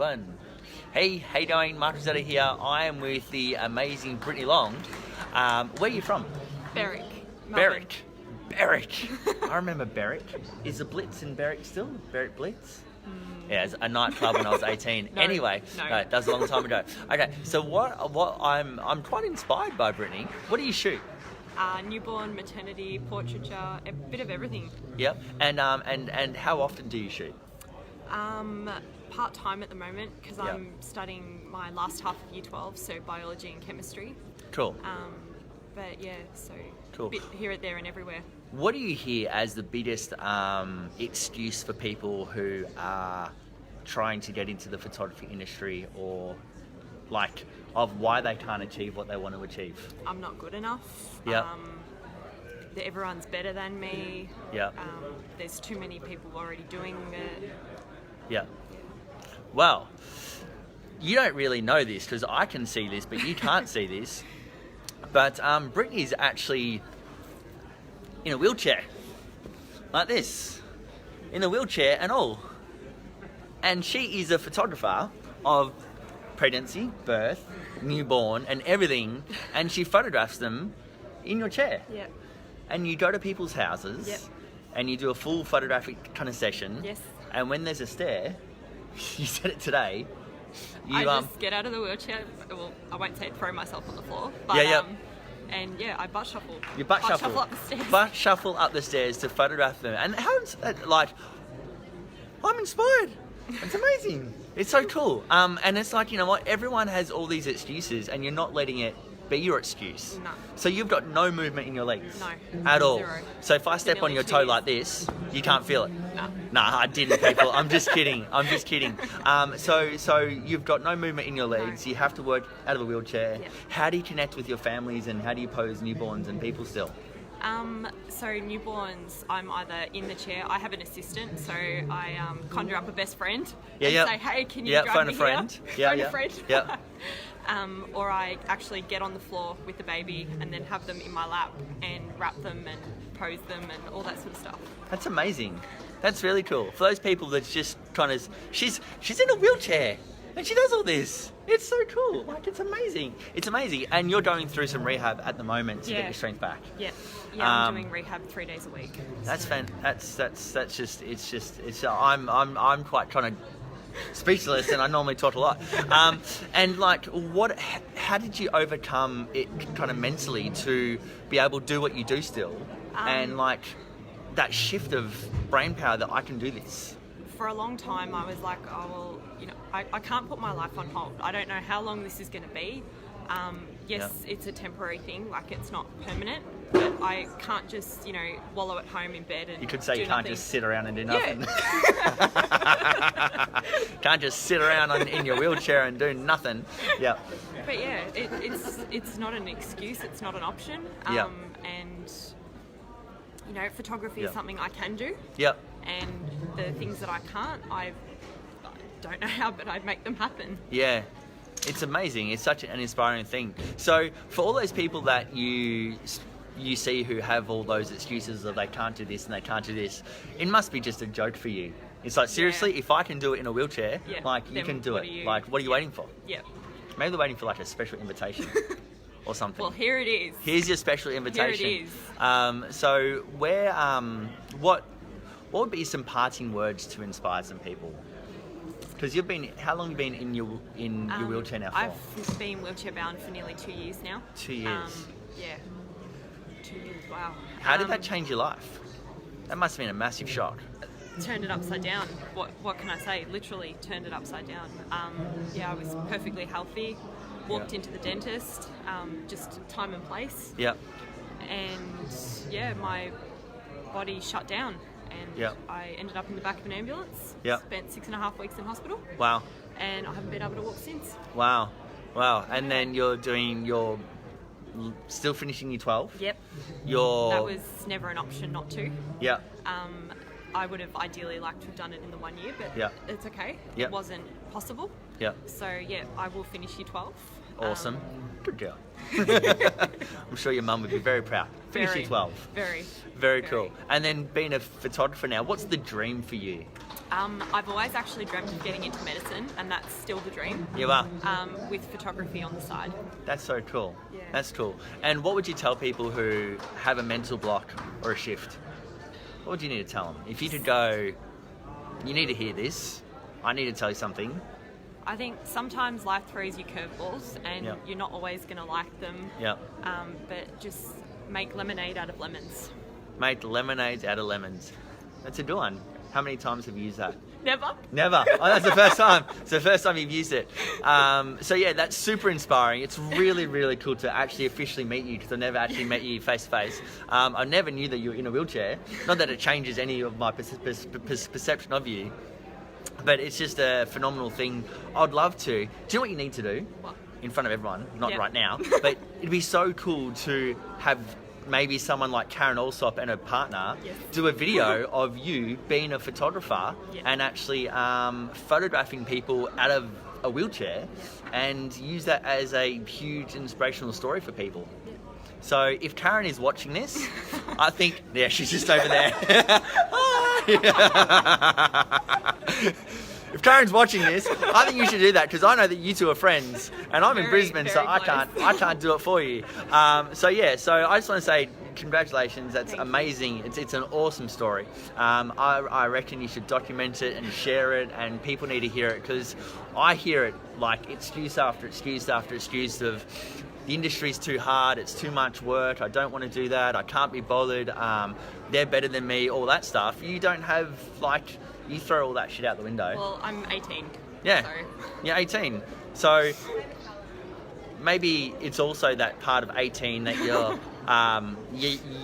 One. Hey, how you doing? Mark Rosetta here. I am with the amazing Brittany Long. Where are you from? Berwick. Berwick. I remember Berwick. Is the Blitz in Berwick still? Berwick Blitz? Yeah, it's a nightclub when I was 18. No, Anyway, no. that was a long time ago. Okay, so what I'm quite inspired by, Brittany. What do you shoot? Newborn, maternity, portraiture, a bit of everything. Yep. And how often do you shoot? Part-time at the moment because Yep. I'm studying my last half of year 12, so biology and chemistry. Cool. But yeah, so Cool. a bit here, there and everywhere. What do you hear as the biggest excuse for people who are trying to get into the photography industry, or like of why they can't achieve what they want to achieve? I'm not good enough. Yep. That everyone's better than me. Yep. There's too many people already doing it. Yeah. Well, you don't really know this because I can see this, but you can't see this. But Brittany's actually in a wheelchair, like this, in a wheelchair and all. And she is a photographer of pregnancy, birth, newborn, and everything. And she photographs them in your chair. Yeah. And you go to people's houses. Yep. And you do a full photographic kind of session. Yes. And when there's a stair, you said it today. I just get out of the wheelchair. Well, I won't say throw myself on the floor, but Yeah. and yeah, I butt shuffle. You butt shuffle up the stairs. Butt shuffle up the stairs to photograph them. And like, I'm inspired. It's amazing. It's so cool. And it's like, you know what? Everyone has all these excuses, and you're not letting it be your excuse. No. So you've got no movement in your legs. No. At all. Zero. So if I step on Nearly your 2 toe years. like this, you can't feel it. No. Nah, I didn't, people. I'm just kidding. So you've got no movement in your legs. No. You have to work out of a wheelchair. Yeah. How do you connect with your families, and how do you pose newborns and people still? So newborns, I'm either in the chair. I have an assistant, so I conjure up a best friend and say, "Hey, can you drive phone me a friend. here?" Yeah, phone yeah. a friend. Yeah. Or I actually get on the floor with the baby and then have them in my lap and wrap them and pose them and all that sort of stuff. That's amazing. That's really cool. For those people that's just trying to... She's in a wheelchair and she does all this. It's so cool. Like, it's amazing. It's amazing. And you're going through some rehab at the moment to get your strength back. Yeah. Yeah, I'm doing rehab 3 days a week. That's I'm quite kind of speechless, and I normally talk a lot. And like, how did you overcome it kind of mentally to be able to do what you do still, and like that shift of brain power that I can do this? For a long time, I was like, oh, well, you know, I can't put my life on hold. I don't know how long this is going to be. Yes, It's a temporary thing, like it's not permanent, but I can't just, you know, wallow at home in bed and You could say do you can't nothing. just sit around and do nothing. Yeah. Can't just sit around in your wheelchair and do nothing. Yeah. But yeah, it's not an excuse, it's not an option. Yeah. And, you know, photography Yeah. is something I can do. Yep. And the things that I can't, I don't know how, but I'd make them happen. Yeah. It's amazing. It's such an inspiring thing. So for all those people that you see who have all those excuses of they can't do this and they can't do this, it must be just a joke for you. It's like, seriously, if I can do it in a wheelchair, like, you then can do what it. are you- Like, what are you waiting for? Yeah. Maybe they're waiting for like a special invitation or something. Well, here it is. Here's your special invitation. Here it is. So where, what would be some parting words to inspire some people? Because how long have you been in your wheelchair now for? I've been wheelchair bound for nearly 2 years now. 2 years. Yeah. 2 years, wow. How did that change your life? That must have been a massive shock. Turned it upside down. What can I say? Literally turned it upside down. I was perfectly healthy. Walked into the dentist, just time and place. Yep. And my body shut down. And Yep. I ended up in the back of an ambulance. Yep. Spent 6.5 weeks in hospital. Wow. And I haven't been able to walk since. Wow. And then you're still finishing year 12? Yep. That was never an option not to. Yeah. I would have ideally liked to have done it in the 1 year, but Yeah. it's okay. Yeah. It wasn't possible. Yeah. So yeah, I will finish year 12. Awesome. Good girl. I'm sure your mum would be very proud. Finishing 12. Very cool. And then being a photographer now, what's the dream for you? I've always actually dreamt of getting into medicine, and that's still the dream. You are? With photography on the side. That's so cool. Yeah. That's cool. And what would you tell people who have a mental block or a shift? What would you need to tell them? If you could go, you need to hear this, I need to tell you something. I think sometimes life throws you curveballs, and Yep. you're not always going to like them. Yeah. But just make lemonade out of lemons. Make lemonades out of lemons. That's a good one. How many times have you used that? Never. Never. Oh, that's the first time. It's the first time you've used it. So yeah, that's super inspiring. It's really, really cool to actually officially meet you, because I never actually met you face to face. I never knew that you were in a wheelchair. Not that it changes any of my perception of you, but it's just a phenomenal thing. I'd love to. Do you know what you need to do? What? In front of everyone, not Yeah. right now, but it'd be so cool to have maybe someone like Karen Alsop and her partner Yes. do a video of you being a photographer Yeah. and actually photographing people out of a wheelchair, and use that as a huge inspirational story for people. So if Karen is watching this, I think, yeah, she's just over there. If Karen's watching this, I think you should do that, because I know that you two are friends, and I'm in Very, Brisbane, so very I can't do it for you. So I just want to say congratulations. That's Thank you. amazing. It's an awesome story. I reckon you should document it and share it, and people need to hear it, because I hear it like excuse after excuse after excuse of the industry's too hard, it's too much work, I don't want to do that, I can't be bothered, they're better than me, all that stuff. You don't have, like, you throw all that shit out the window. Well, I'm 18. Yeah, So. you're 18. So maybe it's also that part of 18 that you're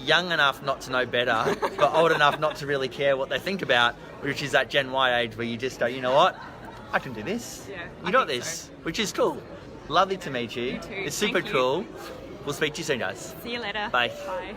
young enough not to know better, but old enough not to really care what they think about, which is that Gen Y age where you just go, you know what, I can do this. Yeah, You I got think this, so. which is cool. Lovely to meet you. You too. It's super Thank you. cool. We'll speak to you soon, guys. See you later. Bye. Bye.